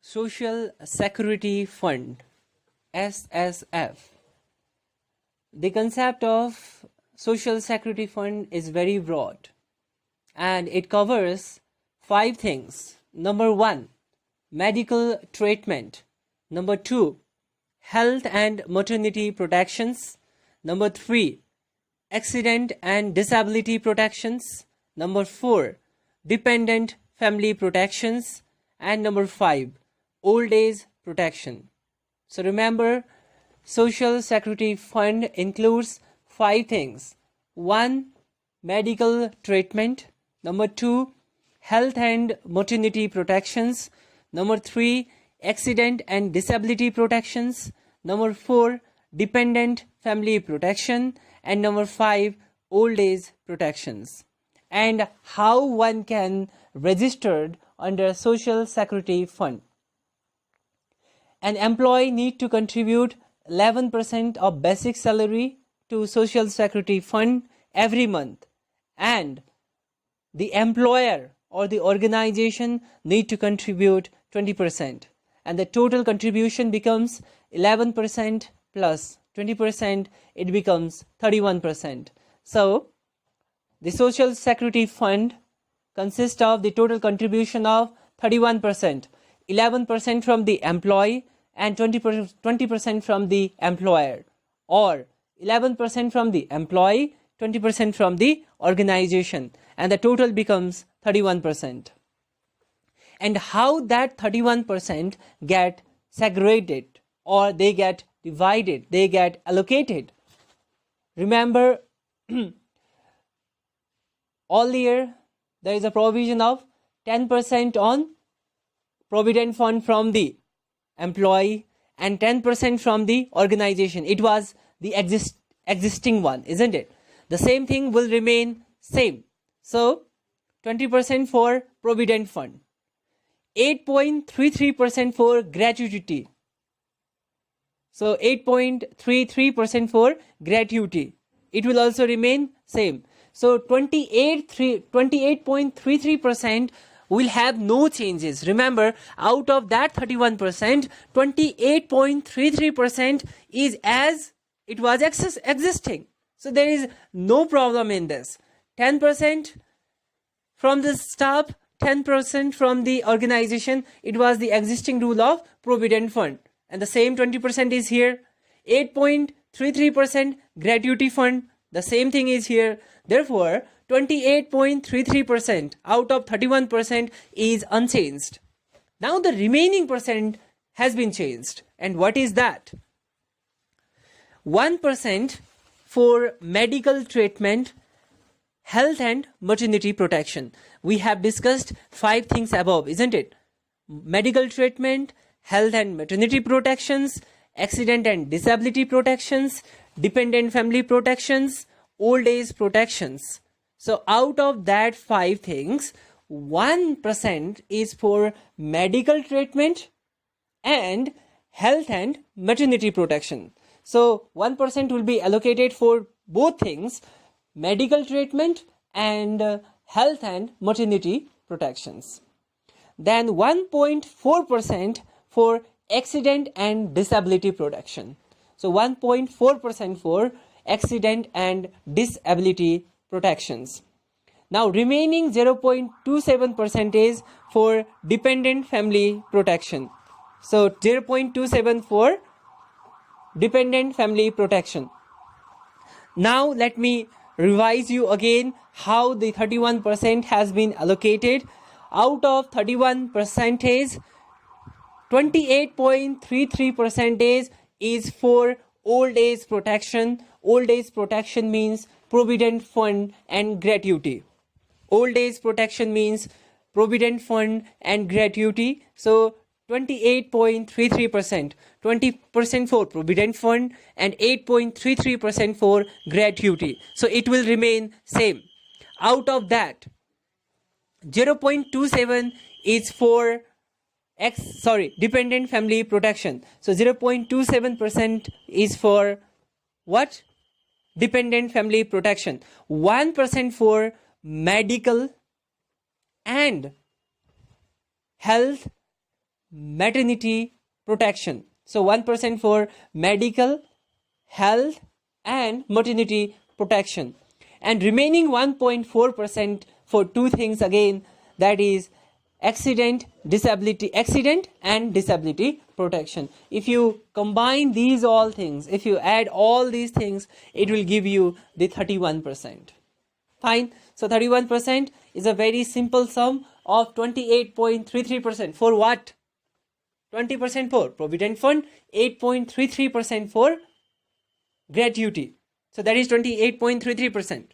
Social Security Fund, SSF. The concept of Social Security Fund is very broad and it covers 5 things. Number 1, medical treatment. Number 2, health and maternity protections. Number 3, accident and disability protections. Number 4, dependent family protections. And number 5, old age protection. So remember, Social Security Fund includes 5 things. 1, medical treatment. Number 2, health and maternity protections. Number 3, accident and disability protections. Number 4, dependent family protection. And number 5, old age protections. And how one can register under Social Security Fund. An employee need to contribute 11% of basic salary to Social Security Fund every month, and the employer or the organization need to contribute 20%, and the total contribution becomes 11% plus 20%, it becomes 31%. So the Social Security Fund consists of the total contribution of 31%, 11% from the employee and 20% from the employer, or 11% from the employee, 20% from the organization, and the total becomes 31%. And how that 31% get segregated, or they get divided, they get allocated? Remember, all year there is a provision of 10% on provident fund from the employee and 10% from the organization. It was the existing one, isn't it? The same thing will remain same. So 20% for provident fund, 8.33% for gratuity. So 8.33% for gratuity. It will also remain same. So 28.33% will have no changes. Remember, out of that 31%, 28.33% is as it was existing. So there is no problem in this. 10% from the staff, 10% from the organization. It was the existing rule of provident fund. And the same 20% is here. 8.33% gratuity fund. The same thing is here. Therefore, 28.33% out of 31% is unchanged. Now the remaining percent has been changed. And what is that? 1% for medical treatment, health and maternity protection. We have discussed 5 things above, isn't it? Medical treatment, health and maternity protections, accident and disability protections, dependent family protections, old age protections. So out of that 5 things, 1% is for medical treatment and health and maternity protection. So 1% will be allocated for both things, medical treatment and health and maternity protections. Then 1.4% for accident and disability protection. So 1.4% for accident and disability protections. Now remaining 0.27% is for dependent family protection. So 0.27 for dependent family protection. Now let me revise you again how the 31% has been allocated. Out of 31%, 28.33% is for old age protection. Old age protection means provident fund and gratuity. Old age protection means provident fund and gratuity. So 28.33%, 20% for provident fund and 8.33% for gratuity. So it will remain same. Out of that, 0.27 is for dependent family protection. So 0.27% is for what? Dependent family protection. 1% for medical and health maternity protection. So 1% for medical, health and maternity protection, and remaining 1.4% for two things again, that is accident and disability protection. If you combine these all things, if you add all these things, it will give you the 31%. Fine. So 31% is a very simple sum of 28.33%. For what? 20% for provident fund, 8.33% for gratuity. So that is 28.33%.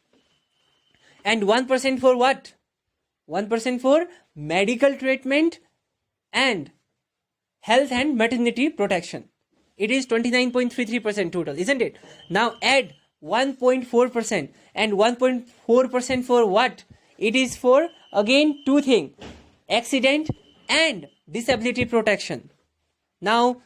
And 1% for what? 1% for medical treatment and health and maternity protection. It is 29.33% total, isn't it? Now add 1.4%, and 1.4% for what? It is for again two things, accident and disability protection. Now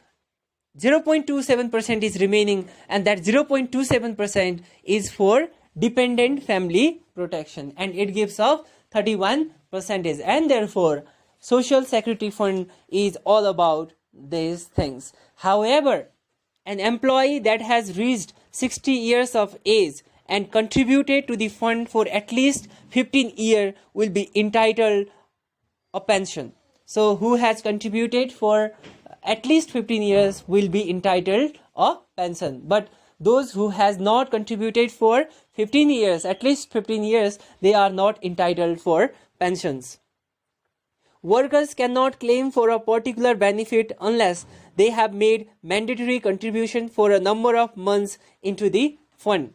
0.27% is remaining, and that 0.27% is for dependent family protection, and it gives off 31%. And therefore social security fund is all about these things. However, an employee that has reached 60 years of age and contributed to the fund for at least 15 years will be entitled a pension. So who has contributed for at least 15 years will be entitled a pension. But those who has not contributed for 15 years, at least 15 years, they are not entitled for pensions. Workers cannot claim for a particular benefit unless they have made mandatory contribution for a number of months into the fund.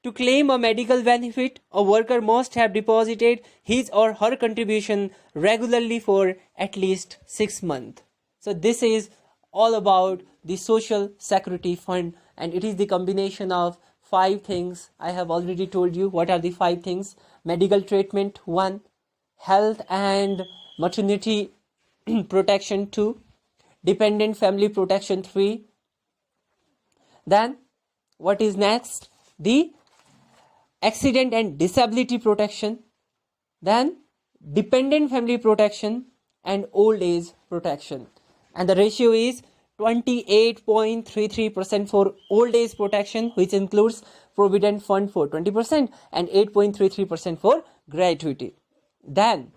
To claim a medical benefit, a worker must have deposited his or her contribution regularly for at least 6 months. So this is all about the social security fund, and it is the combination of 5 things. I have already told you what are the 5 things. Medical treatment 1, health and maternity protection 2, dependent family protection 3. Then what is next? The accident and disability protection, then dependent family protection and old age protection. And the ratio is 28.33% for old age protection, which includes provident fund for 20%, and 8.33% for gratuity. Then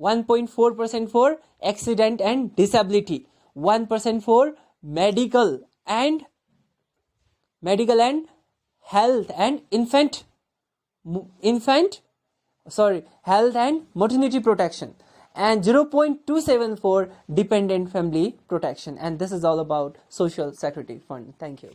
1.4% for accident and disability, 1% for medical and health and health and maternity protection, and 0.27 for dependent family protection. And this is all about social security fund. Thank you.